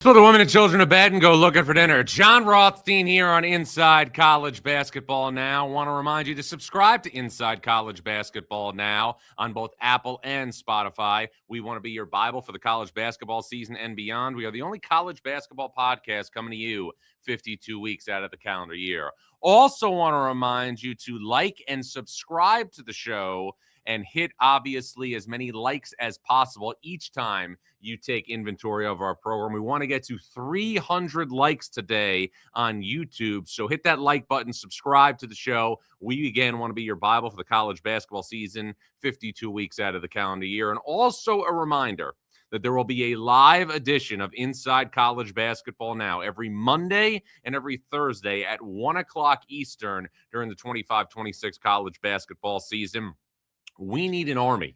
Put the women and children to bed and go looking for dinner. Jon Rothstein here on Inside College Basketball Now. Want to remind you to subscribe to Inside College Basketball Now on both Apple and Spotify. We want to be your Bible for the college basketball season and beyond. We are the only college basketball podcast coming to you 52 weeks out of the calendar year. Also want to remind you to like and subscribe to the show and hit, obviously, as many likes as possible each time you take inventory of our program. We want to get to 300 likes today on YouTube. So hit that like button, subscribe to the show. We, again, want to be your Bible for the college basketball season, 52 weeks out of the calendar year. And also a reminder that there will be a live edition of Inside College Basketball Now every Monday and every Thursday at 1 o'clock Eastern during the 25-26 college basketball season. We need an army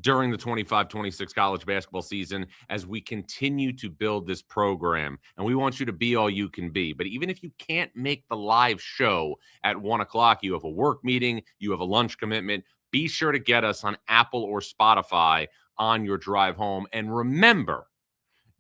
during the 25-26 college basketball season as we continue to build this program. And we want you to be all you can be. But even if you can't make the live show at 1 o'clock, you have a work meeting, you have a lunch commitment, be sure to get us on Apple or Spotify on your drive home. And remember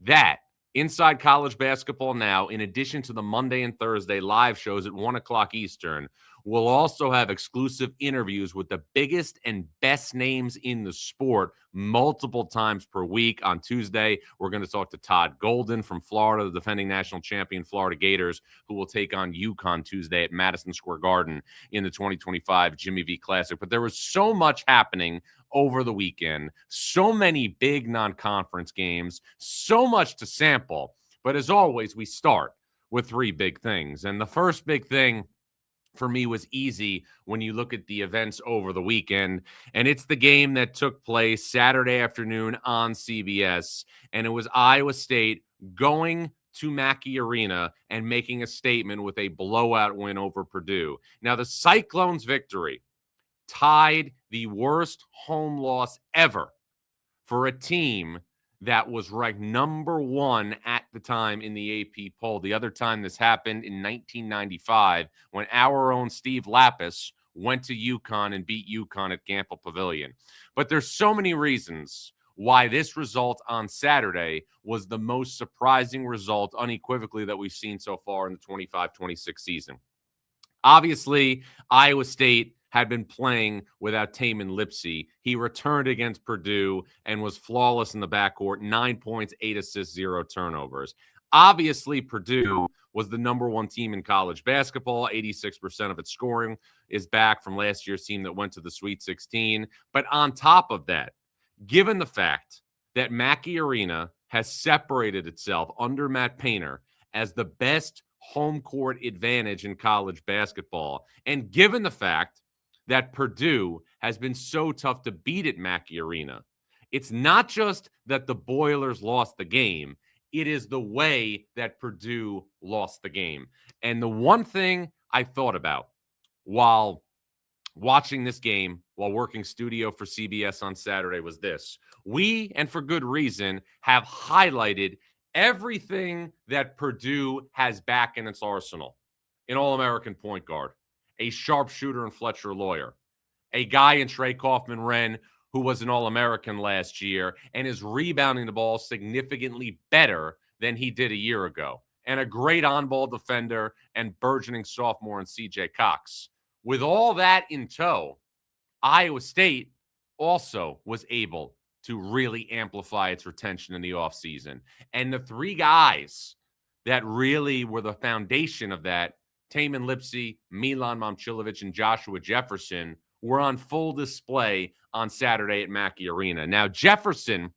that Inside College Basketball Now, in addition to the Monday and Thursday live shows at 1 o'clock Eastern, we'll also have exclusive interviews with the biggest and best names in the sport multiple times per week. On Tuesday, we're going to talk to Todd Golden from Florida, the defending national champion Florida Gators, who will take on UConn Tuesday at Madison Square Garden in the 2025 Jimmy V Classic. But there was so much happening over the weekend, so many big non-conference games, so much to sample. But as always, we start with three big things. And the first big thing for me was easy when you look at the events over the weekend, and it's the game that took place Saturday afternoon on CBS, and it was Iowa State going to Mackey Arena and making a statement with a blowout win over Purdue. Now, the Cyclones' victory tied the worst home loss ever for a team that was ranked number one at the time in the AP poll. The other time this happened in 1995 when our own Steve Lapis went to UConn and beat UConn at Gampel Pavilion. But there's so many reasons why this result on Saturday was the most surprising result unequivocally that we've seen so far in the 25-26 season. Obviously, Iowa State had been playing without Tamin Lipsey. He returned against Purdue and was flawless in the backcourt, 9 points, 8 assists, 0 turnovers. Obviously, Purdue was the number one team in college basketball. 86% of its scoring is back from last year's team that went to the Sweet 16. But on top of that, given the fact that Mackey Arena has separated itself under Matt Painter as the best home court advantage in college basketball, and given the fact that Purdue has been so tough to beat at Mackey Arena, it's not just that the Boilers lost the game, it is the way that Purdue lost the game. And the one thing I thought about while watching this game, while working studio for CBS on Saturday, was this. We, and for good reason, have highlighted everything that Purdue has back in its arsenal. An All-American point guard, a sharpshooter in Fletcher Lawyer, a guy in Trey Kaufman-Wren who was an All-American last year and is rebounding the ball significantly better than he did a year ago, and a great on-ball defender and burgeoning sophomore in CJ Cox. With all that in tow, Iowa State also was able to really amplify its retention in the offseason. And the three guys that really were the foundation of that, Tamin Lipsey, Milan Momcilovic, and Joshua Jefferson, were on full display on Saturday at Mackey Arena. Now, Jefferson,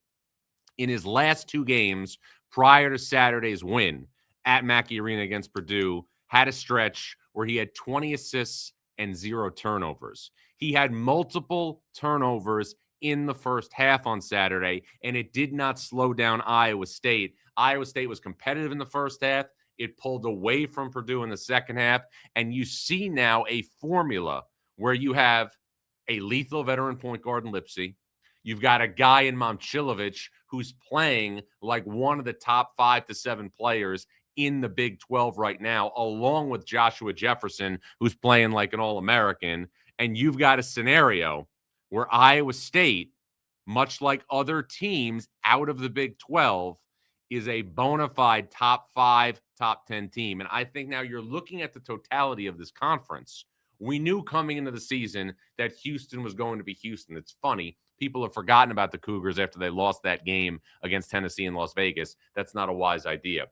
in his last two games prior to Saturday's win at Mackey Arena against Purdue, had a stretch where he had 20 assists and 0 turnovers. He had multiple turnovers in the first half on Saturday, and it did not slow down Iowa State. Iowa State was competitive in the first half. It pulled away from Purdue in the second half, and you see now a formula where you have a lethal veteran point guard in Lipsey. You've got a guy in Momcilovic who's playing like one of the top 5 to 7 players in the Big 12 right now, along with Joshua Jefferson, who's playing like an All-American. And you've got a scenario where Iowa State, much like other teams out of the Big 12, is a bona fide top 5, top 10 team. And I think now you're looking at the totality of this conference. We knew coming into the season that Houston was going to be Houston. It's funny. People have forgotten about the Cougars after they lost that game against Tennessee in Las Vegas. That's not a wise idea.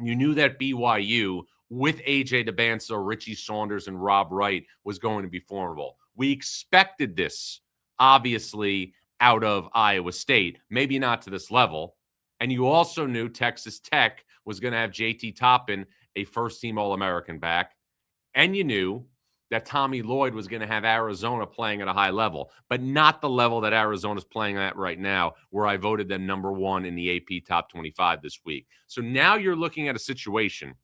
You knew that BYU, with A.J. DeBanso, Richie Saunders, and Rob Wright, was going to be formidable. We expected this, obviously, out of Iowa State. Maybe not to this level. And you also knew Texas Tech was going to have J.T. Toppin, a first-team All-American, back. And you knew that Tommy Lloyd was going to have Arizona playing at a high level, but not the level that Arizona's playing at right now, where I voted them number 1 in the AP Top 25 this week. So now you're looking at a situation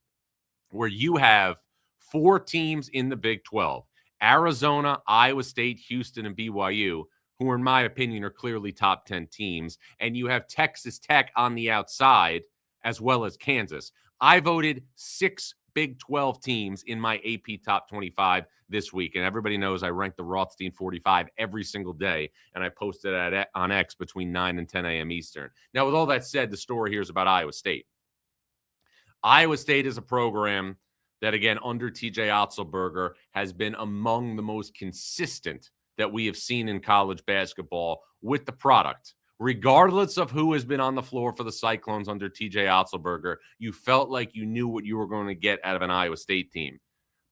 where you have 4 teams in the Big 12, Arizona, Iowa State, Houston, and BYU, who, in my opinion, are clearly top 10 teams, and you have Texas Tech on the outside, as well as Kansas. I voted 6 Big 12 teams in my AP Top 25 this week. And everybody knows I rank the Rothstein 45 every single day. And I posted it on X between 9 and 10 a.m. Eastern. Now, with all that said, the story here is about Iowa State. Iowa State is a program that, again, under TJ Otzelberger, has been among the most consistent that we have seen in college basketball with the product. Regardless of who has been on the floor for the Cyclones under TJ Otzelberger, you felt like you knew what you were going to get out of an Iowa State team.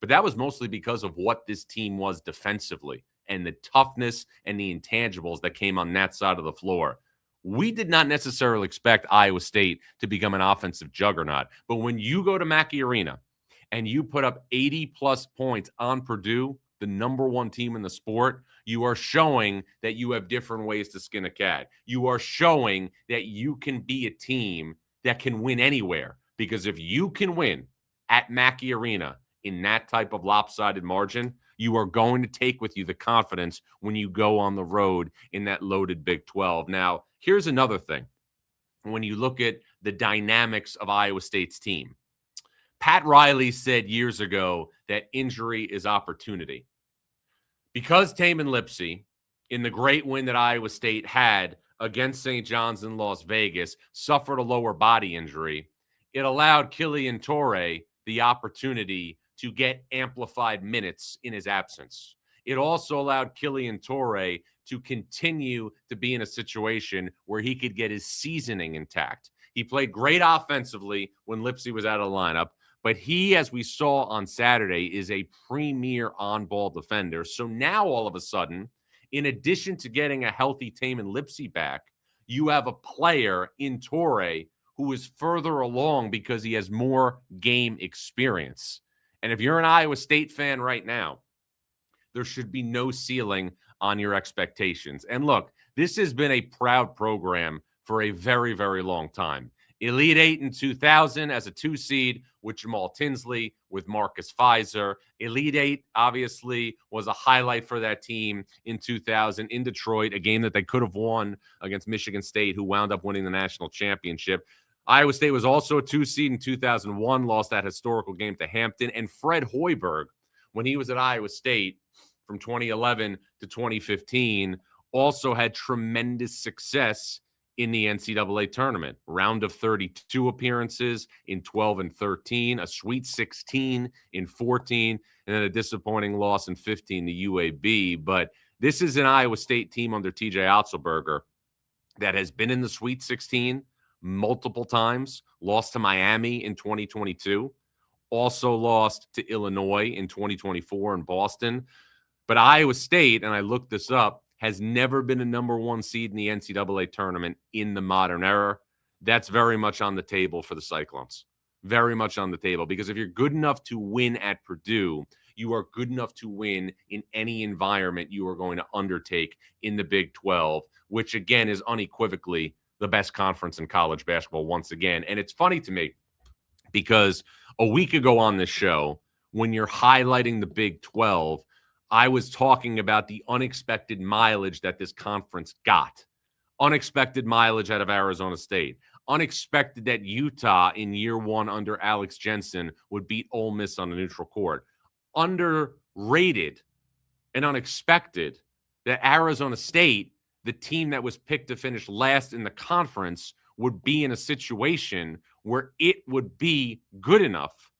But that was mostly because of what this team was defensively and the toughness and the intangibles that came on that side of the floor. We did not necessarily expect Iowa State to become an offensive juggernaut. But when you go to Mackey Arena and you put up 80-plus points on Purdue, the number 1 team in the sport, you are showing that you have different ways to skin a cat. You are showing that you can be a team that can win anywhere. Because if you can win at Mackey Arena in that type of lopsided margin, you are going to take with you the confidence when you go on the road in that loaded Big 12. Now, here's another thing. When you look at the dynamics of Iowa State's team, Pat Riley said years ago that injury is opportunity. Because Tamin Lipsey, in the great win that Iowa State had against St. John's in Las Vegas, suffered a lower body injury, it allowed Killian Torrey the opportunity to get amplified minutes in his absence. It also allowed Killian Torrey to continue to be in a situation where he could get his seasoning intact. He played great offensively when Lipsey was out of the lineup. But he, as we saw on Saturday, is a premier on-ball defender. So now, all of a sudden, in addition to getting a healthy Tamin Lipsey back, you have a player in Torrey who is further along because he has more game experience. And if you're an Iowa State fan right now, there should be no ceiling on your expectations. And look, this has been a proud program for a very, very long time. Elite 8 in 2000 as a 2 seed with Jamal Tinsley, with Marcus Fizer. Elite 8 obviously was a highlight for that team in 2000 in Detroit, a game that they could have won against Michigan State, who wound up winning the national championship. Iowa State was also a 2 seed in 2001, lost that historical game to Hampton. And Fred Hoiberg, when he was at Iowa State from 2011 to 2015, also had tremendous success in the NCAA tournament. Round of 32 appearances in 12 and 13, a Sweet 16 in 14, and then a disappointing loss in 15 to UAB. But this is an Iowa State team under TJ Otzelberger that has been in the Sweet 16 multiple times, lost to Miami in 2022, also lost to Illinois in 2024 in Boston. But Iowa State, and I looked this up, has never been a number 1 seed in the NCAA tournament in the modern era. That's very much on the table for the Cyclones. Very much on the table. Because if you're good enough to win at Purdue, you are good enough to win in any environment you are going to undertake in the Big 12, which, again, is unequivocally the best conference in college basketball once again. And it's funny to me because a week ago on this show, when you're highlighting the Big 12, I was talking about the unexpected mileage that this conference got. Unexpected mileage out of Arizona State. Unexpected that Utah in year 1 under Alex Jensen would beat Ole Miss on a neutral court. Underrated and unexpected that Arizona State, the team that was picked to finish last in the conference, would be in a situation where it would be good enough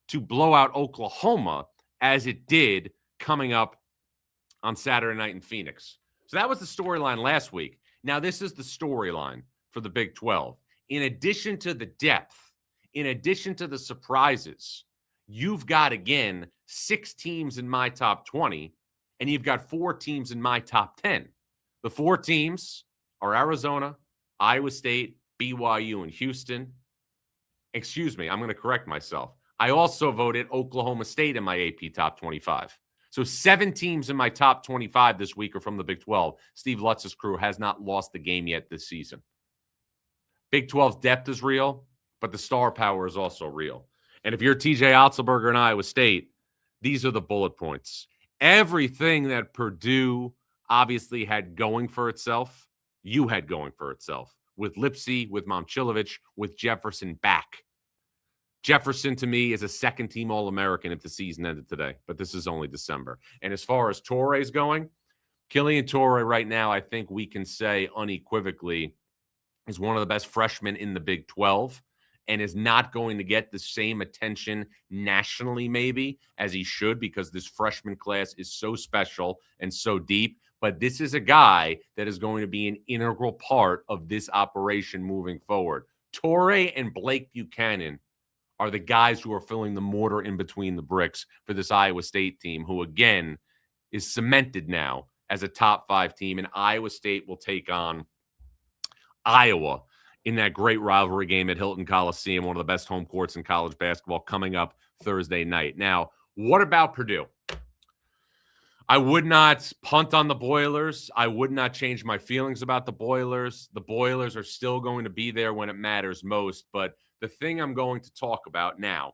to blow out Oklahoma as it did coming up on Saturday night in Phoenix. So that was the storyline last week. Now this is the storyline for the Big 12. In addition to the depth, in addition to the surprises, you've got, again, 6 teams in my top 20, and you've got 4 teams in my top 10. The 4 teams are Arizona, Iowa State, BYU, and Houston. Excuse me, I'm going to correct myself. I also voted Oklahoma State in my AP top 25. So 7 teams in my top 25 this week are from the Big 12. Steve Lutz's crew has not lost the game yet this season. Big 12's depth is real, but the star power is also real. And if you're TJ Otzelberger and Iowa State, these are the bullet points. Everything that Purdue obviously had going for itself, you had going for itself. With Lipsy, with Momcilovic, with Jefferson back. Jefferson, to me, is a second-team All-American if the season ended today, but this is only December. And as far as Torre's going, Killian Torrey right now, I think we can say unequivocally, is one of the best freshmen in the Big 12 and is not going to get the same attention nationally maybe as he should because this freshman class is so special and so deep. But this is a guy that is going to be an integral part of this operation moving forward. Torrey and Blake Buchanan are the guys who are filling the mortar in between the bricks for this Iowa State team, who, again, is cemented now as a top 5 team. And Iowa State will take on Iowa in that great rivalry game at Hilton Coliseum, one of the best home courts in college basketball, coming up Thursday night. Now, what about Purdue? I would not punt on the Boilers. I would not change my feelings about the Boilers. The Boilers are still going to be there when it matters most. But the thing I'm going to talk about now,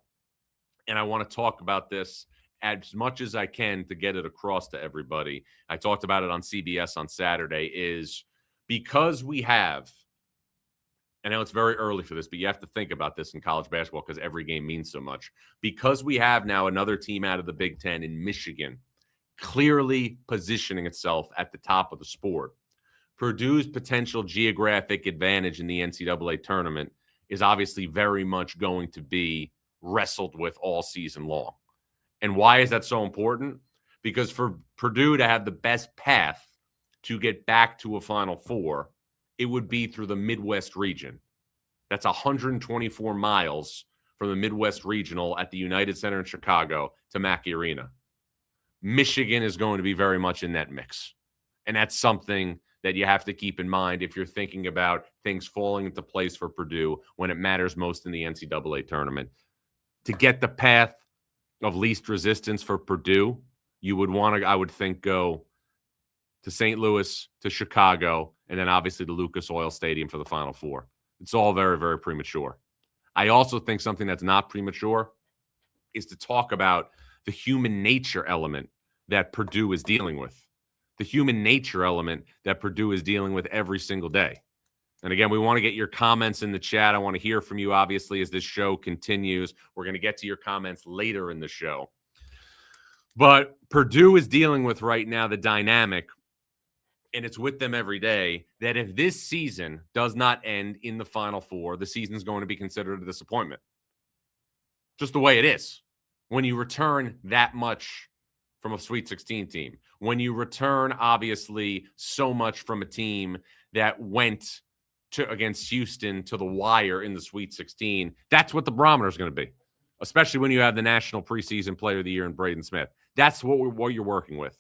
and I want to talk about this as much as I can to get it across to everybody, I talked about it on CBS on Saturday, is because we have, I know it's very early for this, but you have to think about this in college basketball because every game means so much. Because we have now another team out of the Big Ten in Michigan clearly positioning itself at the top of the sport, Purdue's potential geographic advantage in the NCAA tournament is obviously very much going to be wrestled with all season long. And why is that so important? Because for Purdue to have the best path to get back to a Final Four, it would be through the Midwest region. That's 124 miles from the Midwest Regional at the United Center in Chicago to Mackey Arena. Michigan is going to be very much in that mix. And that's something that you have to keep in mind if you're thinking about things falling into place for Purdue when it matters most in the NCAA tournament. To get the path of least resistance for Purdue, you would want to, I would think, go to St. Louis, to Chicago, and then obviously to Lucas Oil Stadium for the Final Four. It's all very, very premature. I also think something that's not premature is to talk about the human nature element that Purdue is dealing with. The human nature element that Purdue is dealing with every single day. And again, we want to get your comments in the chat. I want to hear from you, obviously, as this show continues. We're going to get to your comments later in the show. But Purdue is dealing with right now the dynamic, and it's with them every day, that if this season does not end in the Final Four, the season is going to be considered a disappointment. Just the way it is. When you return that much from a Sweet 16 team, when you return, obviously, so much from a team that went against Houston to the wire in the Sweet 16, that's what the barometer is going to be, especially when you have the National Preseason Player of the Year in Braden Smith. That's what you're working with.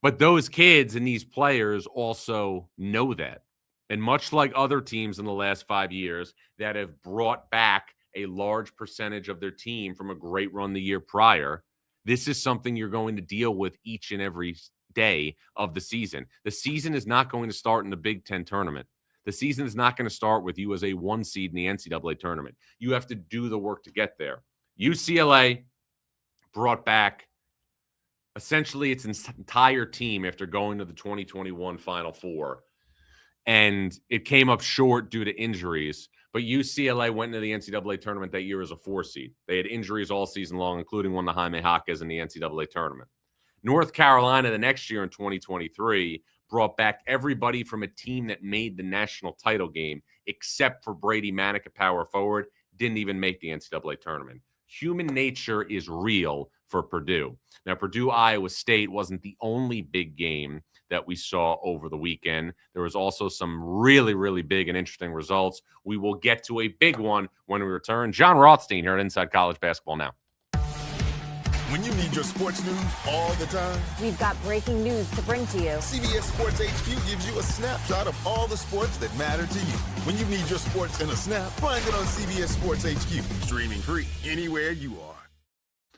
But those kids and these players also know that. And much like other teams in the last 5 years that have brought back a large percentage of their team from a great run the year prior, this is something you're going to deal with each and every day of the season. The season is not going to start in the Big Ten tournament. The season is not going to start with you as a 1 seed in the NCAA tournament. You have to do the work to get there. UCLA brought back essentially its entire team after going to the 2021 Final Four. And it came up short due to injuries. But UCLA went into the NCAA tournament that year as a 4 seed. They had injuries all season long, including one of Jaime Jaquez in the NCAA tournament. North Carolina the next year in 2023 brought back everybody from a team that made the national title game, except for Brady Manick at power forward, didn't even make the NCAA tournament. Human nature is real for Purdue. Now, Purdue-Iowa State wasn't the only big game that we saw over the weekend. There was also some really, really big and interesting results. We will get to a big one when we return. Jon Rothstein here at Inside College Basketball Now. When you need your sports news all the time, we've got breaking news to bring to you. CBS Sports HQ gives you a snapshot of all the sports that matter to you. When you need your sports in a snap, find it on CBS Sports HQ, streaming free anywhere you are.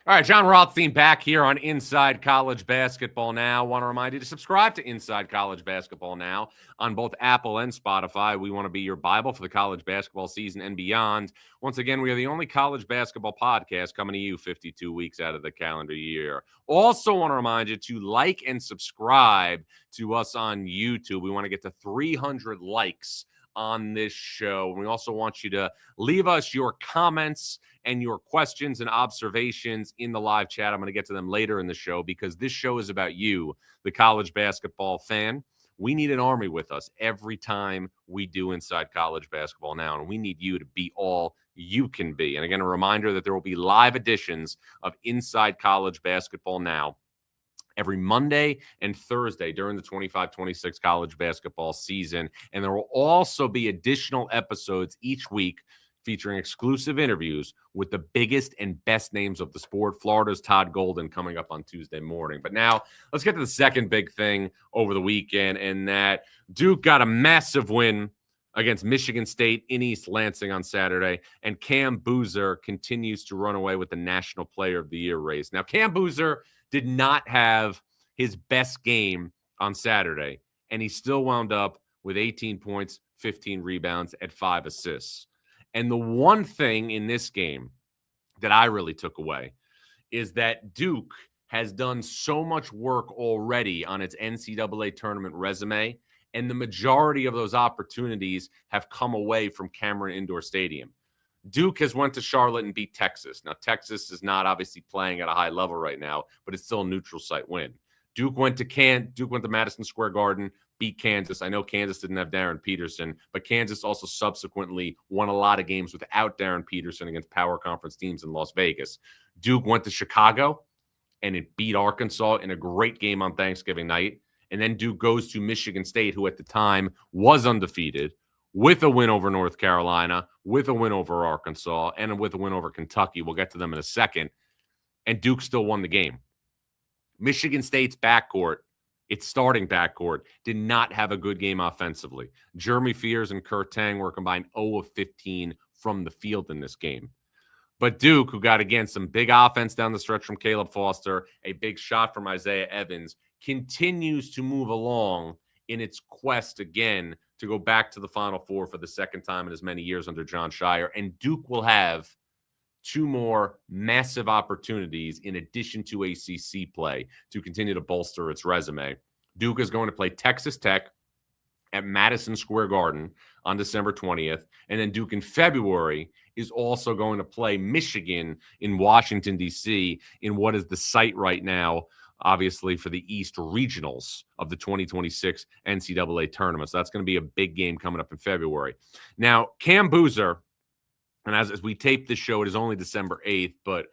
All right, Jon Rothstein back here on Inside College Basketball Now. Want to remind you to subscribe to Inside College Basketball Now on both Apple and Spotify. We want to be your Bible for the college basketball season and beyond. Once again, we are the only college basketball podcast coming to you 52 weeks out of the calendar year. Also want to remind you to like and subscribe to us on YouTube. We want to get to 300 likes on this show. And we also want you to leave us your comments and your questions and observations in the live chat. I'm going to get to them later in the show because this show is about you, the college basketball fan. We need an army with us every time we do Inside College Basketball Now, and we need you to be all you can be. And again, a reminder that there will be live editions of Inside College Basketball Now every Monday and Thursday during the 25-26 college basketball season. And there will also be additional episodes each week featuring exclusive interviews with the biggest and best names of the sport. Florida's Todd Golden coming up on Tuesday morning. But now let's get to the second big thing over the weekend, and that Duke got a massive win against Michigan State in East Lansing on Saturday, and Cam Boozer continues to run away with the National Player of the Year race. Now, Cam Boozer did not have his best game on Saturday, and he still wound up with 18 points, 15 rebounds, and 5 assists. And the one thing in this game that I really took away is that Duke has done so much work already on its NCAA tournament resume, and the majority of those opportunities have come away from Cameron Indoor Stadium. Duke has went to Charlotte and beat Texas. Now, Texas is not obviously playing at a high level right now, but it's still a neutral site win. Duke went to Madison Square Garden, beat Kansas. I know Kansas didn't have Darren Peterson, but Kansas also subsequently won a lot of games without Darren Peterson against power conference teams in Las Vegas. Duke went to Chicago, and it beat Arkansas in a great game on Thanksgiving night. And then Duke goes to Michigan State, who at the time was undefeated, with a win over North Carolina, with a win over Arkansas, and with a win over Kentucky. We'll get to them in a second. And Duke still won the game. Michigan State's backcourt, its starting backcourt, did not have a good game offensively. Jeremy Fears and Kurt Tang were combined 0 of 15 from the field in this game. But Duke, who got, again, some big offense down the stretch from Caleb Foster, a big shot from Isaiah Evans, continues to move along in its quest again to go back to the Final Four for the second time in as many years under Jon Scheyer. And Duke will have 2 more massive opportunities in addition to ACC play to continue to bolster its resume. Duke is going to play Texas Tech at Madison Square Garden on December 20th. And then Duke in February is also going to play Michigan in Washington, D.C. in what is the site right now, obviously, for the East Regionals of the 2026 NCAA tournament. So that's going to be a big game coming up in February. Now, Cam Boozer, and as we tape this show, it is only December 8th, but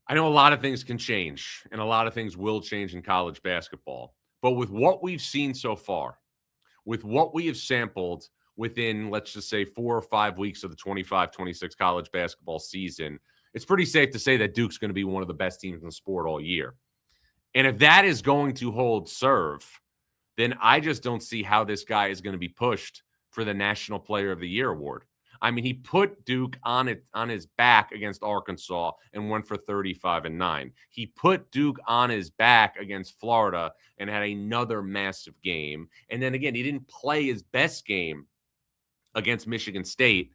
I know a lot of things can change, and a lot of things will change in college basketball. But with what we've seen so far, with what we have sampled within, let's just say, 4 or 5 weeks of the 25-26 college basketball season, it's pretty safe to say that Duke's going to be one of the best teams in the sport all year. And if that is going to hold serve, then I just don't see how this guy is going to be pushed for the National Player of the Year award. I mean, he put Duke on his back against Arkansas and went for 35-9. He put Duke on his back against Florida and had another massive game. And then again, he didn't play his best game against Michigan State,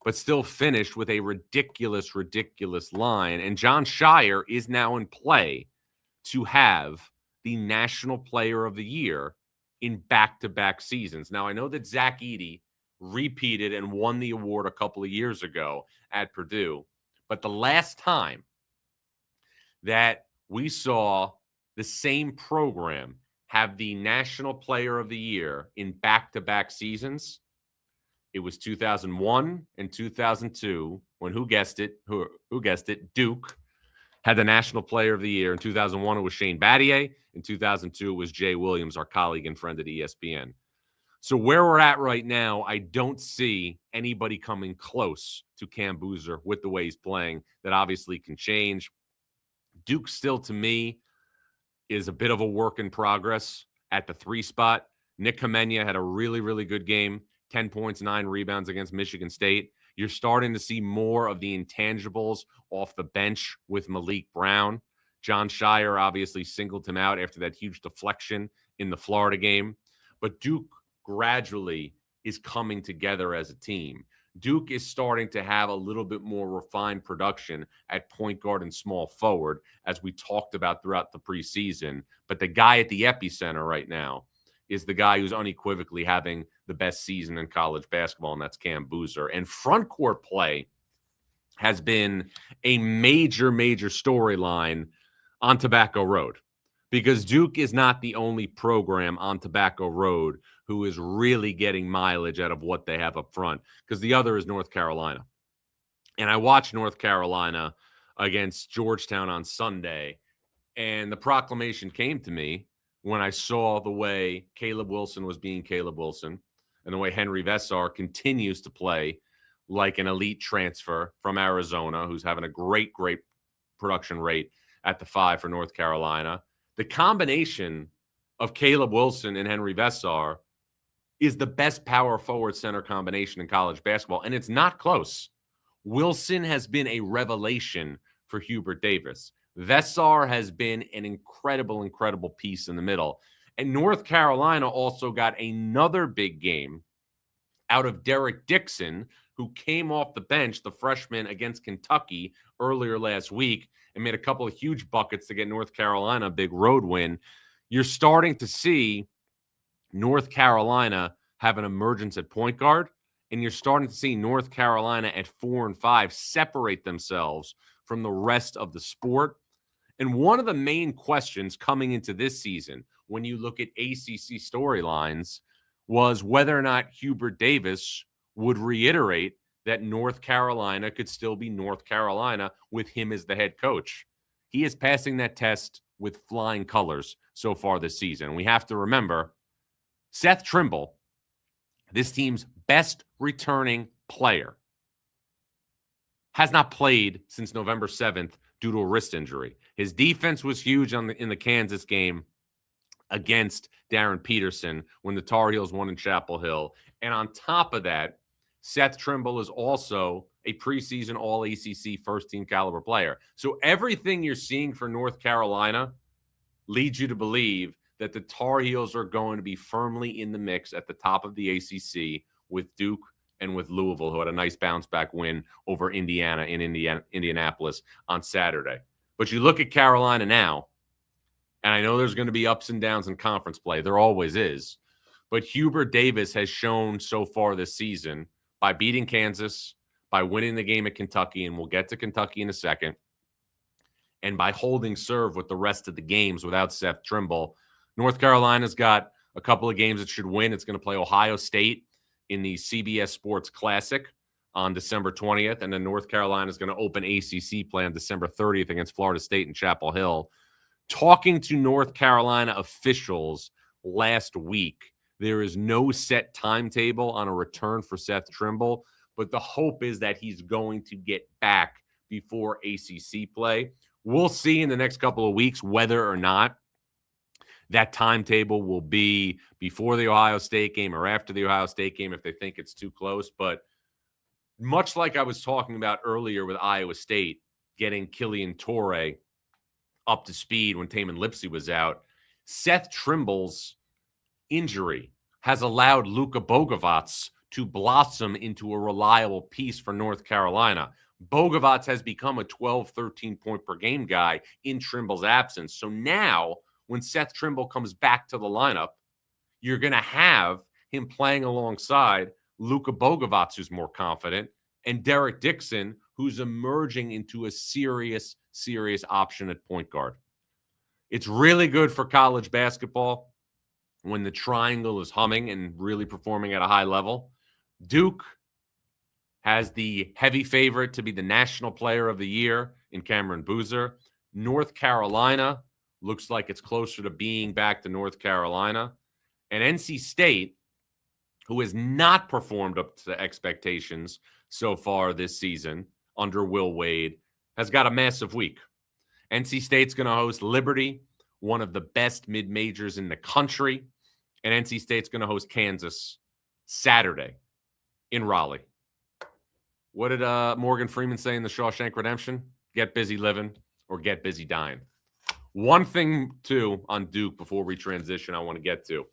but still finished with a ridiculous line. And Jon Scheyer is now in play to have the National Player of the Year in back-to-back seasons. Now, I know that Zach Edey repeated and won the award a couple of years ago at Purdue, but the last time that we saw the same program have the National Player of the Year in back-to-back seasons. It was 2001 and 2002 when who guessed it? Duke had the National Player of the Year. In 2001, it was Shane Battier. In 2002, it was Jay Williams, our colleague and friend at ESPN. So where we're at right now, I don't see anybody coming close to Cam Boozer with the way he's playing. That obviously can change. Duke still, to me, is a bit of a work in progress at the 3 spot. Nick Kamenya had a really, really good game, 10 points, 9 rebounds against Michigan State. You're starting to see more of the intangibles off the bench with Malik Brown. John Shire obviously singled him out after that huge deflection in the Florida game. But Duke gradually is coming together as a team. Duke is starting to have a little bit more refined production at point guard and small forward, as we talked about throughout the preseason. But the guy at the epicenter right now is the guy who's unequivocally having the best season in college basketball, and that's Cam Boozer. And front court play has been a major, major storyline on Tobacco Road, because Duke is not the only program on Tobacco Road who is really getting mileage out of what they have up front, because the other is North Carolina. And I watched North Carolina against Georgetown on Sunday, and the proclamation came to me when I saw the way Caleb Wilson was being Caleb Wilson and the way Henry Vessar continues to play like an elite transfer from Arizona, who's having a great, great production rate at the 5 for North Carolina. The combination of Caleb Wilson and Henry Vessar is the best power forward center combination in college basketball, and it's not close. Wilson has been a revelation for Hubert Davis. Vessar has been an incredible, incredible piece in the middle. And North Carolina also got another big game out of Derek Dixon, who came off the bench, the freshman, against Kentucky earlier last week and made a couple of huge buckets to get North Carolina a big road win. You're starting to see North Carolina have an emergence at point guard, and you're starting to see North Carolina at 4 and 5 separate themselves from the rest of the sport. And one of the main questions coming into this season, when you look at ACC storylines, was whether or not Hubert Davis would reiterate that North Carolina could still be North Carolina with him as the head coach. He is passing that test with flying colors so far this season. We have to remember, Seth Trimble, this team's best returning player, has not played since November 7th due to a wrist injury. His defense was huge in the Kansas game against Darren Peterson when the Tar Heels won in Chapel Hill. And on top of that, Seth Trimble is also a preseason All-ACC first-team caliber player. So everything you're seeing for North Carolina leads you to believe that the Tar Heels are going to be firmly in the mix at the top of the ACC with Duke and with Louisville, who had a nice bounce-back win over Indiana in Indianapolis on Saturday. But you look at Carolina now, and I know there's going to be ups and downs in conference play. There always is. But Hubert Davis has shown so far this season, by beating Kansas, by winning the game at Kentucky, and we'll get to Kentucky in a second, and by holding serve with the rest of the games without Seth Trimble, North Carolina's got a couple of games it should win. It's going to play Ohio State in the CBS Sports Classic on December 20th, and then North Carolina is going to open ACC play on December 30th against Florida State in Chapel Hill. Talking to North Carolina officials last week, there is no set timetable on a return for Seth Trimble, but the hope is that he's going to get back before ACC play. We'll see in the next couple of weeks whether or not that timetable will be before the Ohio State game or after the Ohio State game if they think it's too close. But much like I was talking about earlier with Iowa State, getting Killian Torre up to speed when Tamin Lipsey was out, Seth Trimble's injury has allowed Luka Bogovac to blossom into a reliable piece for North Carolina. Bogovac has become a 12, 13-point per game guy in Trimble's absence. So now, when Seth Trimble comes back to the lineup, you're going to have him playing alongside Luka Bogovac, who's more confident, and Derek Dixon, who's emerging into a serious, serious option at point guard. It's really good for college basketball. when the triangle is humming and really performing at a high level. Duke has the heavy favorite to be the national player of the year in Cameron Boozer. North Carolina looks like it's closer to being back to North Carolina. And NC State, who has not performed up to expectations so far this season under Will Wade, has got a massive week. NC State's going to host Liberty, one of the best mid-majors in the country. And NC State's going to host Kansas Saturday in Raleigh. What did Morgan Freeman say in The Shawshank Redemption? Get busy living or get busy dying. One thing, too, on Duke before we transition I want to get to.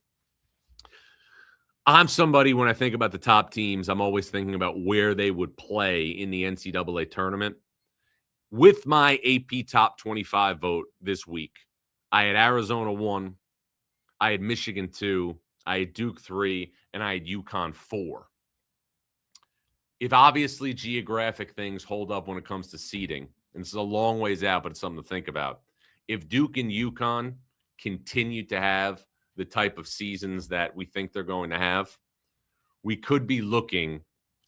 I'm somebody, when I think about the top teams, I'm always thinking about where they would play in the NCAA tournament. With my AP Top 25 vote this week, I had Arizona 1, I had Michigan 2, I had Duke 3, and I had UConn 4. If obviously geographic things hold up when it comes to seeding, and this is a long ways out, but it's something to think about. If Duke and UConn continue to have the type of seasons that we think they're going to have, we could be looking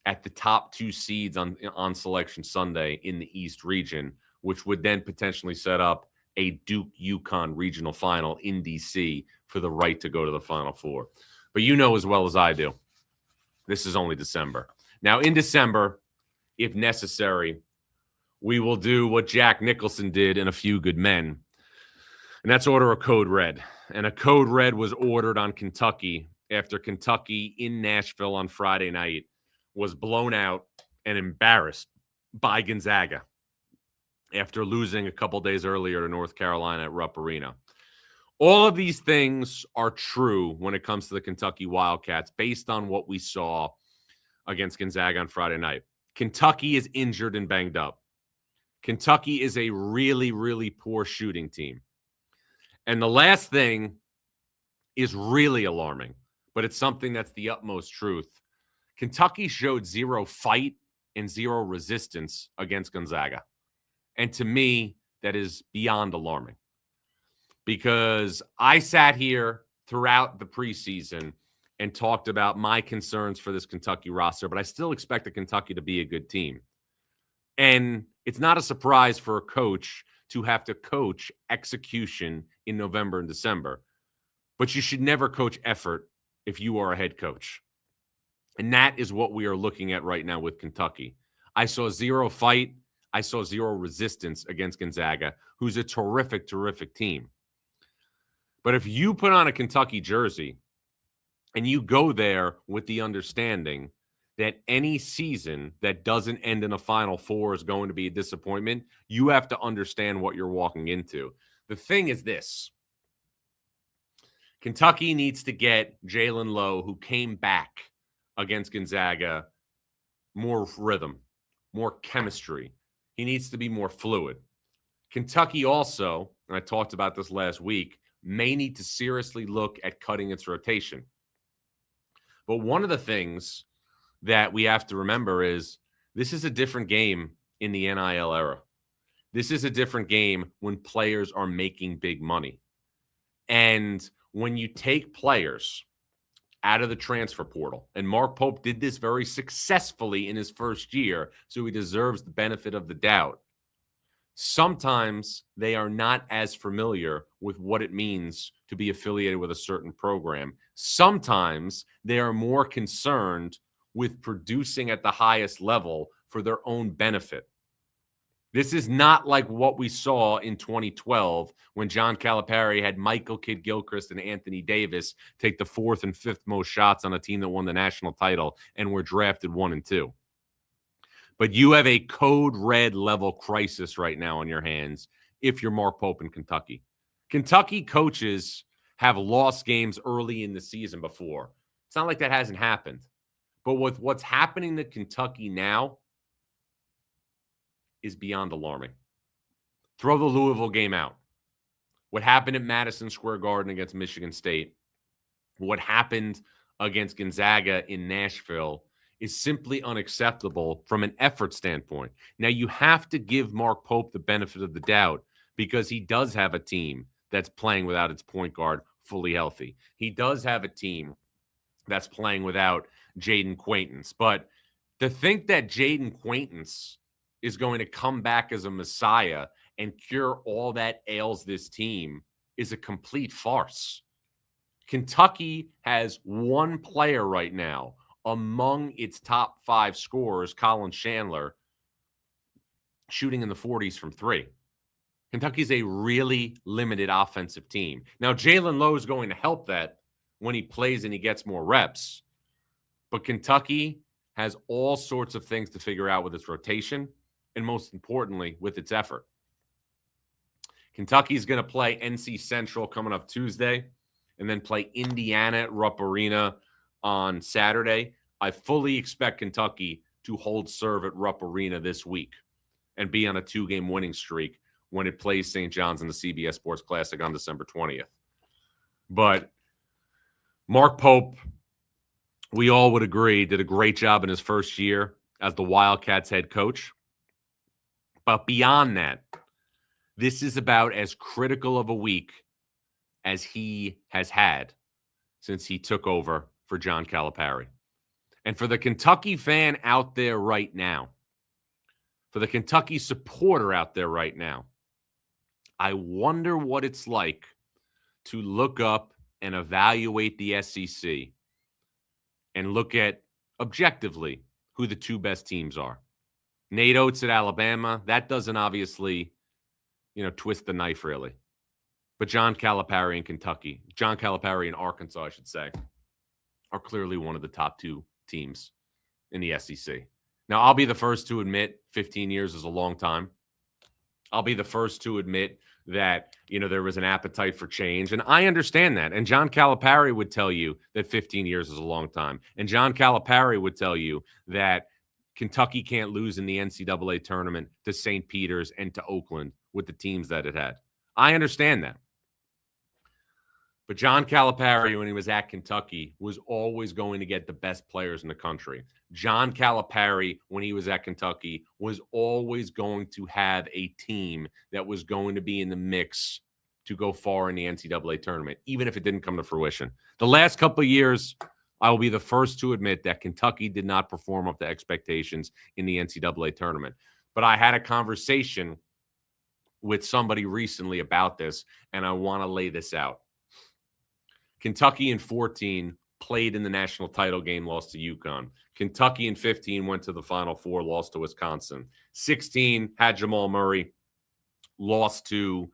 at the top 2 seeds on Selection Sunday in the East region, which would then potentially set up a Duke-UConn regional final in D.C. for the right to go to the Final Four. But you know as well as I do, this is only December. Now, in December, if necessary, we will do what Jack Nicholson did in A Few Good Men, and that's order a code red. And a code red was ordered on Kentucky after Kentucky in Nashville on Friday night was blown out and embarrassed by Gonzaga after losing a couple days earlier to North Carolina at Rupp Arena. All of these things are true when it comes to the Kentucky Wildcats based on what we saw against Gonzaga on Friday night. Kentucky is injured and banged up. Kentucky is a really, really poor shooting team. And the last thing is really alarming, but it's something that's the utmost truth. Kentucky showed zero fight and zero resistance against Gonzaga. And to me, that is beyond alarming. Because I sat here throughout the preseason and talked about my concerns for this Kentucky roster, but I still expect Kentucky to be a good team. And it's not a surprise for a coach to have to coach execution in November and December. But you should never coach effort if you are a head coach. And that is what we are looking at right now with Kentucky. I saw zero fight. I saw zero resistance against Gonzaga, who's a terrific, terrific team. But if you put on a Kentucky jersey and you go there with the understanding that any season that doesn't end in a Final Four is going to be a disappointment, you have to understand what you're walking into. The thing is this. Kentucky needs to get Jalen Lowe, who came back against Gonzaga, more rhythm, more chemistry. He needs to be more fluid. Kentucky also, and I talked about this last week, may need to seriously look at cutting its rotation. But one of the things that we have to remember is this is a different game in the NIL era. This is a different game when players are making big money. And when you take players out of the transfer portal, and Mark Pope did this very successfully in his first year, so he deserves the benefit of the doubt. Sometimes they are not as familiar with what it means to be affiliated with a certain program. Sometimes they are more concerned with producing at the highest level for their own benefit. This is not like what we saw in 2012 when John Calipari had Michael Kidd-Gilchrist and Anthony Davis take the 4th and 5th most shots on a team that won the national title and were drafted 1 and 2. But you have a code red level crisis right now on your hands if you're Mark Pope in Kentucky. Kentucky coaches have lost games early in the season before. It's not like that hasn't happened. But with what's happening to Kentucky now is beyond alarming. Throw the Louisville game out. What happened at Madison Square Garden against Michigan State, what happened against Gonzaga in Nashville is simply unacceptable from an effort standpoint. Now, you have to give Mark Pope the benefit of the doubt because he does have a team that's playing without its point guard fully healthy. He does have a team that's playing without Jaden Quaintance. But to think that Jaden Quaintance is going to come back as a messiah and cure all that ails this team is a complete farce. Kentucky has one player right now among its top 5 scorers, Colin Chandler, shooting in the 40s from 3. Kentucky's a really limited offensive team. Now, Jalen Lowe is going to help that when he plays and he gets more reps. But Kentucky has all sorts of things to figure out with its rotation and, most importantly, with its effort. Kentucky's going to play NC Central coming up Tuesday and then play Indiana at Rupp Arena on Saturday. I fully expect Kentucky to hold serve at Rupp Arena this week and be on a 2-game winning streak when it plays St. John's in the CBS Sports Classic on December 20th. But Mark Pope, we all would agree, did a great job in his first year as the Wildcats head coach. But beyond that, this is about as critical of a week as he has had since he took over for John Calipari. And for the Kentucky fan out there right now, for the Kentucky supporter out there right now, I wonder what it's like to look up and evaluate the SEC and look at objectively who the 2 best teams are. Nate Oates at Alabama, that doesn't obviously, twist the knife really. But John Calipari in Kentucky, John Calipari in Arkansas, I should say, are clearly one of the top 2 teams in the SEC. Now, I'll be the first to admit 15 years is a long time. I'll be the first to admit that, there was an appetite for change. And I understand that. And John Calipari would tell you that 15 years is a long time. And John Calipari would tell you that Kentucky can't lose in the NCAA tournament to St. Peter's and to Oakland with the teams that it had. I understand that. But John Calipari, when he was at Kentucky, was always going to get the best players in the country. John Calipari, when he was at Kentucky, was always going to have a team that was going to be in the mix to go far in the NCAA tournament, even if it didn't come to fruition. The last couple of years, I will be the first to admit that Kentucky did not perform up to expectations in the NCAA tournament. But I had a conversation with somebody recently about this, and I want to lay this out. Kentucky in 14 played in the national title game, lost to UConn. Kentucky in 15 went to the Final Four, lost to Wisconsin. 16 had Jamal Murray, lost to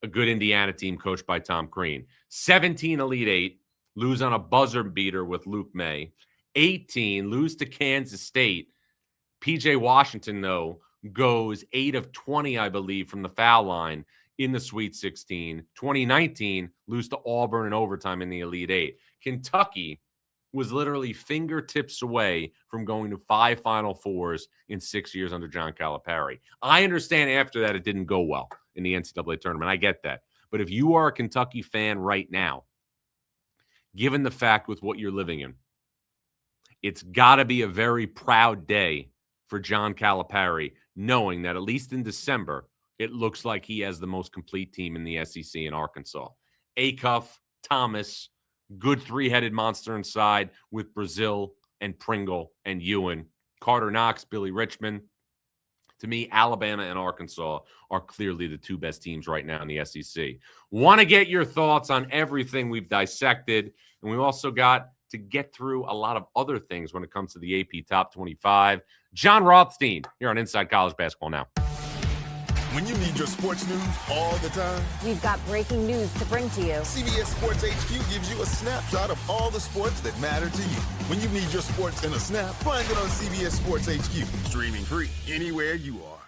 a good Indiana team coached by Tom Crean. 17 Elite Eight, lose on a buzzer beater with Luke May. 18 lose to Kansas State. PJ Washington, though, goes 8 of 20, I believe, from the foul line in the Sweet 16. 2019, lose to Auburn in overtime in the Elite Eight. Kentucky was literally fingertips away from going to 5 Final Fours in 6 years under John Calipari. I understand after that it didn't go well in the NCAA tournament. I get that. But if you are a Kentucky fan right now, given the fact with what you're living in, it's got to be a very proud day for John Calipari, knowing that at least in December, it looks like he has the most complete team in the SEC in Arkansas. Acuff, Thomas, good 3-headed monster inside with Brazil and Pringle and Ewan. Carter Knox, Billy Richmond. To me, Alabama and Arkansas are clearly the 2 best teams right now in the SEC. Want to get your thoughts on everything we've dissected, and we've also got to get through a lot of other things when it comes to the AP Top 25. Jon Rothstein here on Inside College Basketball Now. When you need your sports news all the time, We've got breaking news to bring to you. CBS Sports HQ gives you a snapshot of all the sports that matter to you. When you need your sports in a snap, find it on CBS Sports HQ, streaming free anywhere you are.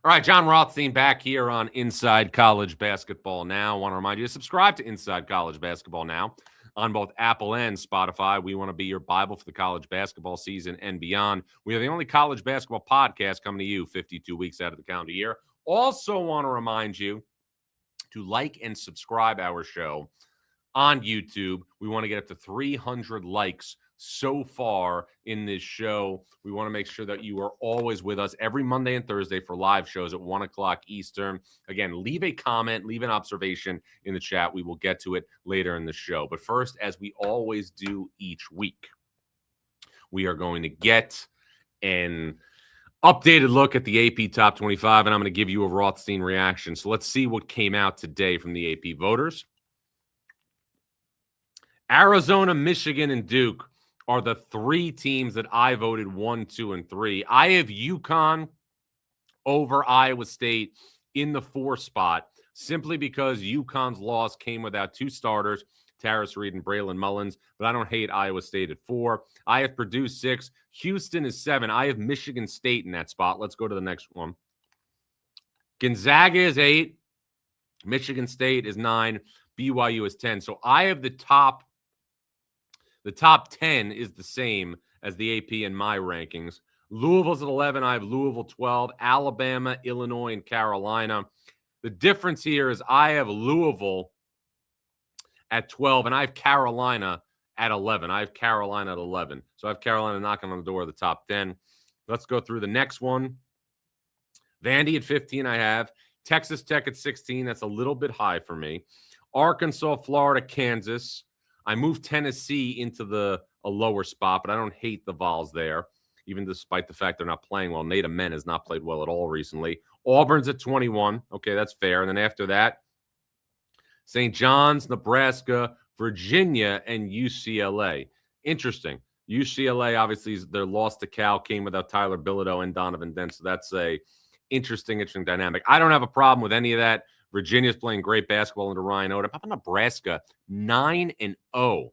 All right, Jon Rothstein back here on Inside College Basketball Now. I want to remind you to subscribe to Inside College Basketball Now on both Apple and Spotify. We want to be your Bible for the college basketball season and beyond. We are the only college basketball podcast coming to you 52 weeks out of the calendar year. Also want to remind you to like and subscribe our show on YouTube. We want to get up to 300 likes so far in this show. We want to make sure that you are always with us every Monday and Thursday for live shows at 1 o'clock Eastern. Again, leave a comment, leave an observation in the chat. We will get to it later in the show. But first, as we always do each week, we are going to get an updated look at the AP Top 25, and I'm going to give you a Rothstein reaction. So let's see what came out today from the AP voters. Arizona, Michigan, and Duke are the three teams that I voted 1, 2, and 3. I have UConn over Iowa State in the 4 spot simply because UConn's loss came without 2 starters, Tarris Reed and Braylon Mullins, but I don't hate Iowa State at 4. I have Purdue 6. Houston is 7. I have Michigan State in that spot. Let's go to the next one. Gonzaga is 8. Michigan State is 9. BYU is 10. So I have the top 10 is the same as the AP in my rankings. Louisville's at 11. I have Louisville 12. Alabama, Illinois, and Carolina. The difference here is I have Louisville at 12, and I have Carolina at 11. I have Carolina at 11. So I have Carolina knocking on the door of the top 10. Let's go through the next one. Vandy at 15, I have. Texas Tech at 16. That's a little bit high for me. Arkansas, Florida, Kansas. I moved Tennessee into a lower spot, but I don't hate the Vols there, even despite the fact they're not playing well. Nate Amen has not played well at all recently. Auburn's at 21. Okay, that's fair. And then after that, St. John's, Nebraska, Virginia, and UCLA. Interesting. UCLA, obviously, their loss to Cal came without Tyler Bilodeau and Donovan Dent, so that's a interesting dynamic. I don't have a problem with any of that. Virginia's playing great basketball under Ryan Odom. How about Nebraska? 9-0,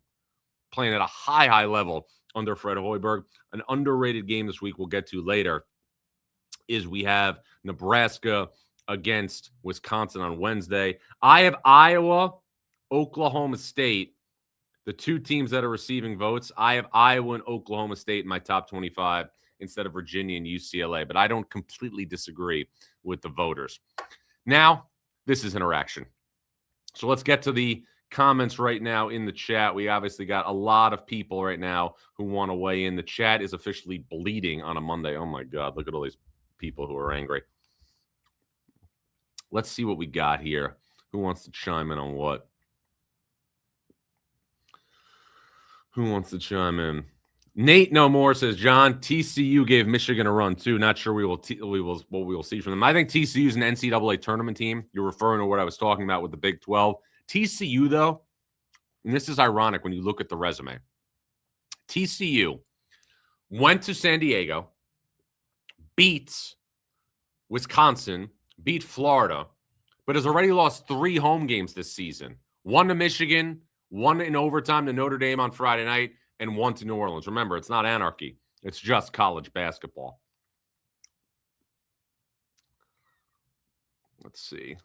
playing at a high level under Fred Hoiberg. An underrated game this week we'll get to later is we have Nebraska against Wisconsin on Wednesday. I have Iowa, Oklahoma State, the two teams that are receiving votes. I have Iowa and Oklahoma State in my top 25 instead of Virginia and UCLA, but I don't completely disagree with the voters. Now, this is interaction. So let's get to the comments right now in the chat. We obviously got a lot of people right now who want to weigh in. The chat is officially bleeding on a Monday. Oh, my God. Look at all these people who are angry. Let's see what we got here. Who wants to chime in on what? Who wants to chime in? Nate No More says, John, TCU gave Michigan a run too. Not sure what we will see from them. I think TCU is an NCAA tournament team. You're referring to what I was talking about with the Big 12. TCU, though, and this is ironic when you look at the resume. TCU went to San Diego, beats Wisconsin, beat Florida, but has already lost 3 home games this season. 1 to Michigan, 1 in overtime to Notre Dame on Friday night, and 1 to New Orleans. Remember, it's not anarchy. It's just college basketball. Let's see.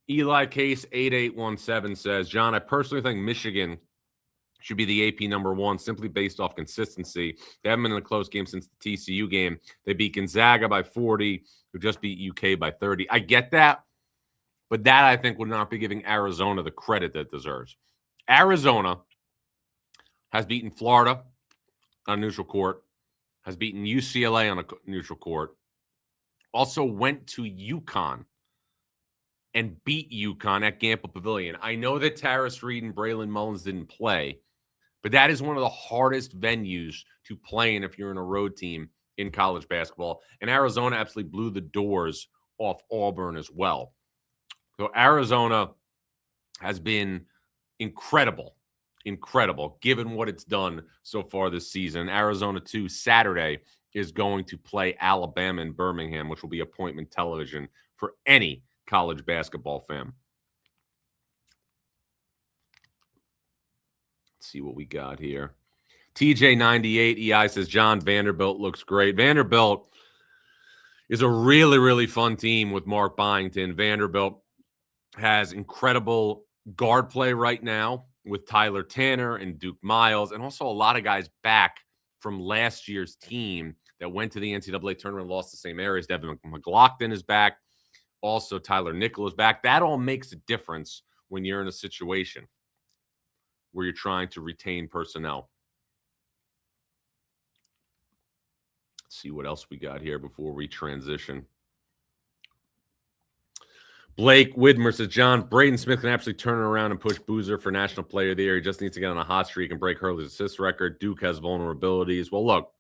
Eli Case 8817 says, John, I personally think Michigan should be the AP number 1 simply based off consistency. They haven't been in a close game since the TCU game. They beat Gonzaga by 40. They just beat UK by 30. I get that, but that I think would not be giving Arizona the credit that it deserves. Arizona has beaten Florida on a neutral court, has beaten UCLA on a neutral court, also went to UConn and beat UConn at Gampel Pavilion. I know that Tarris Reed and Braylon Mullins didn't play, but that is one of the hardest venues to play in if you're in a road team in college basketball. And Arizona absolutely blew the doors off Auburn as well. So Arizona has been incredible given what it's done so far this season. Arizona, too, Saturday is going to play Alabama in Birmingham, which will be appointment television for any college basketball fan. Let's see what we got here. TJ98 EI says, John, Vanderbilt looks great. Vanderbilt is a really, really fun team with Mark Byington. Vanderbilt has incredible guard play right now with Tyler Tanner and Duke Miles, and also a lot of guys back from last year's team that went to the NCAA tournament and lost the same areas. Devin McLaughlin is back. Also, Tyler Nickel is back. That all makes a difference when you're in a situation. where you're trying to retain personnel. Let's see what else we got here before we transition. Blake Widmer says, John, Braden Smith can absolutely turn it around and push Boozer for National Player of the Year. He just needs to get on a hot streak and break Hurley's assist record. Duke has vulnerabilities. Well, look,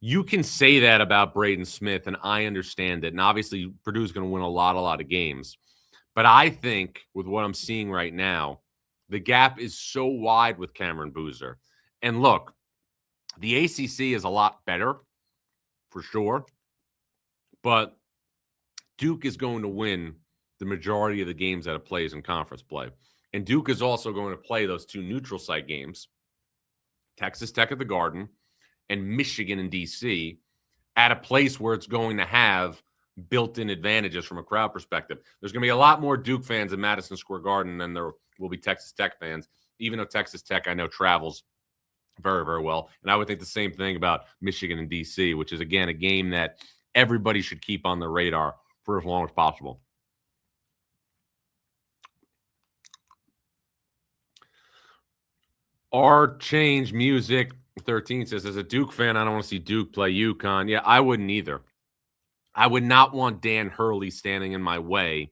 you can say that about Braden Smith, and I understand it. And obviously, Purdue's going to win a lot of games. But I think with what I'm seeing right now, the gap is so wide with Cameron Boozer. And look, the ACC is a lot better, for sure. But Duke is going to win the majority of the games that it plays in conference play. And Duke is also going to play those two neutral site games, Texas Tech at the Garden and Michigan in D.C., at a place where it's going to have built-in advantages from a crowd perspective. There's going to be a lot more Duke fans in Madison Square Garden than there will be Texas Tech fans, even though Texas Tech, I know, travels very, very well. And I would think the same thing about Michigan and D.C., which is, again, a game that everybody should keep on the radar for as long as possible. Our Change Music 13 says, as a Duke fan, I don't want to see Duke play UConn. Yeah, I wouldn't either. I would not want Dan Hurley standing in my way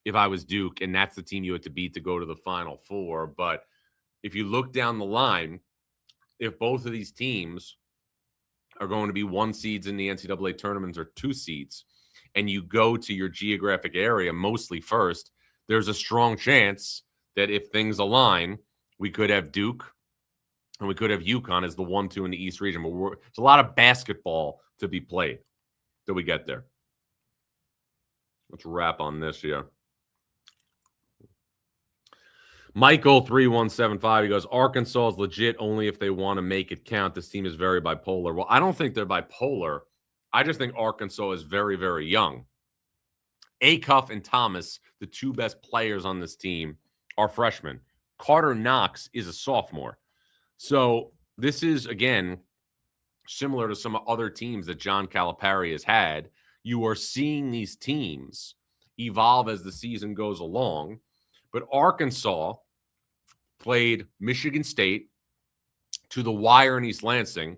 if I was Duke, and that's the team you had to beat to go to the Final Four. But if you look down the line, if both of these teams are going to be 1 seeds in the NCAA tournaments or 2 seeds, and you go to your geographic area mostly first, there's a strong chance that if things align, we could have Duke and we could have UConn as the 1-2 in the East region. But there's a lot of basketball to be played till we get there. Let's wrap on this here. Michael 3175, he goes, Arkansas is legit only if they want to make it count. This team is very bipolar. Well, I don't think they're bipolar. I just think Arkansas is very, very young. Acuff and Thomas, the 2 best players on this team, are freshmen. Carter Knox is a sophomore. So this is, again, similar to some other teams that John Calipari has had. You are seeing these teams evolve as the season goes along. But Arkansas played Michigan State to the wire in East Lansing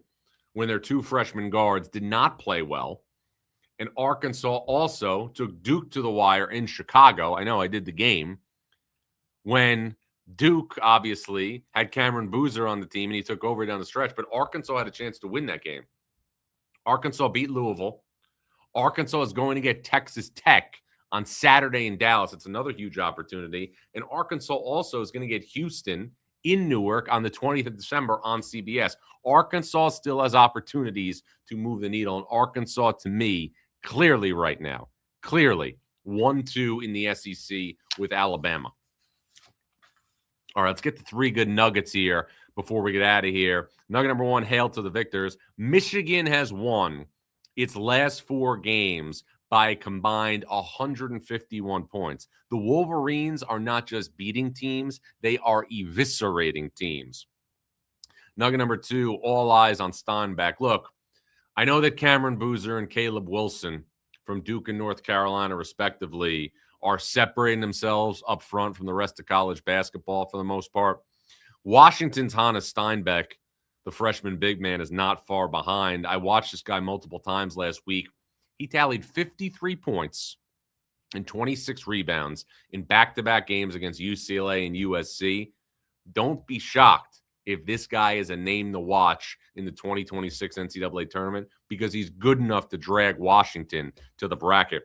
when their 2 freshman guards did not play well. And Arkansas also took Duke to the wire in Chicago. I know I did the game when Duke obviously had Cameron Boozer on the team and he took over down the stretch, but Arkansas had a chance to win that game. Arkansas beat Louisville. Arkansas is going to get Texas Tech on Saturday in Dallas. It's another huge opportunity. And Arkansas also is going to get Houston in Newark on the 20th of December on CBS. Arkansas still has opportunities to move the needle. And Arkansas, to me, clearly right now, 1-2 in the SEC with Alabama. All right, let's get the 3 good nuggets here before we get out of here. Nugget number 1, hail to the victors. Michigan has won its last 4 games by a combined 151 points. The Wolverines are not just beating teams, they are eviscerating teams. Nugget number 2, all eyes on Steinbeck. Look, I know that Cameron Boozer and Caleb Wilson from Duke and North Carolina, respectively, are separating themselves up front from the rest of college basketball for the most part. Washington's Hannes Steinbeck, the freshman big man, is not far behind. I watched this guy multiple times last week. He tallied 53 points and 26 rebounds in back-to-back games against UCLA and USC. Don't be shocked if this guy is a name to watch in the 2026 NCAA tournament because he's good enough to drag Washington to the bracket.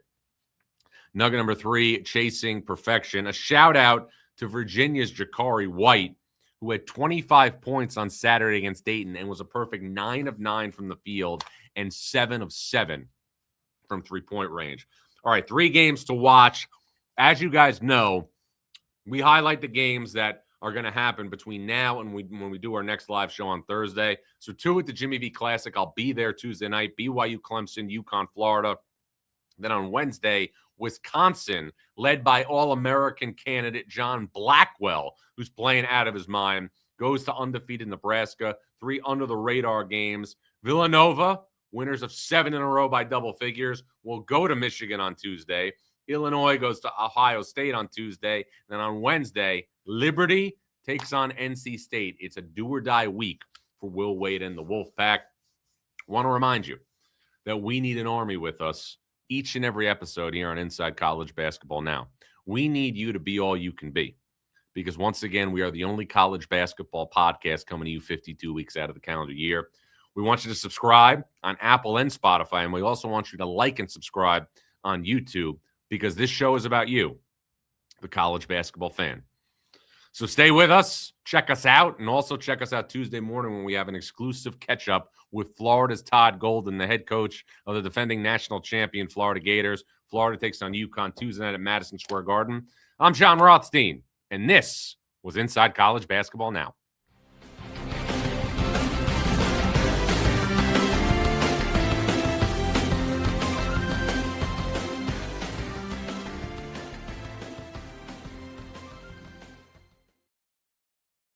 Nugget number 3, chasing perfection. A shout-out to Virginia's Jakari White, who had 25 points on Saturday against Dayton and was a perfect 9 of 9 from the field and 7 of 7 from three-point range. All right, 3 games to watch. As you guys know, we highlight the games that are going to happen between now and when we do our next live show on Thursday. So 2 at the Jimmy V Classic. I'll be there Tuesday night. BYU, Clemson, UConn, Florida. Then on Wednesday, Wisconsin, led by All-American candidate John Blackwell, who's playing out of his mind, goes to undefeated Nebraska. 3 under-the-radar games. Villanova, winners of 7 in a row by double figures, will go to Michigan on Tuesday. Illinois goes to Ohio State on Tuesday. Then on Wednesday, Liberty takes on NC State. It's a do-or-die week for Will Wade and the Wolfpack. Want to remind you that we need an army with us each and every episode here on Inside College Basketball Now. We need you to be all you can be, because once again, we are the only college basketball podcast coming to you 52 weeks out of the calendar year. We want you to subscribe on Apple and Spotify, and we also want you to like and subscribe on YouTube, because this show is about you, the college basketball fan. So stay with us, check us out, and also check us out Tuesday morning when we have an exclusive catch-up with Florida's Todd Golden, the head coach of the defending national champion Florida Gators. Florida takes on UConn Tuesday night at Madison Square Garden. I'm Jon Rothstein, and this was Inside College Basketball Now.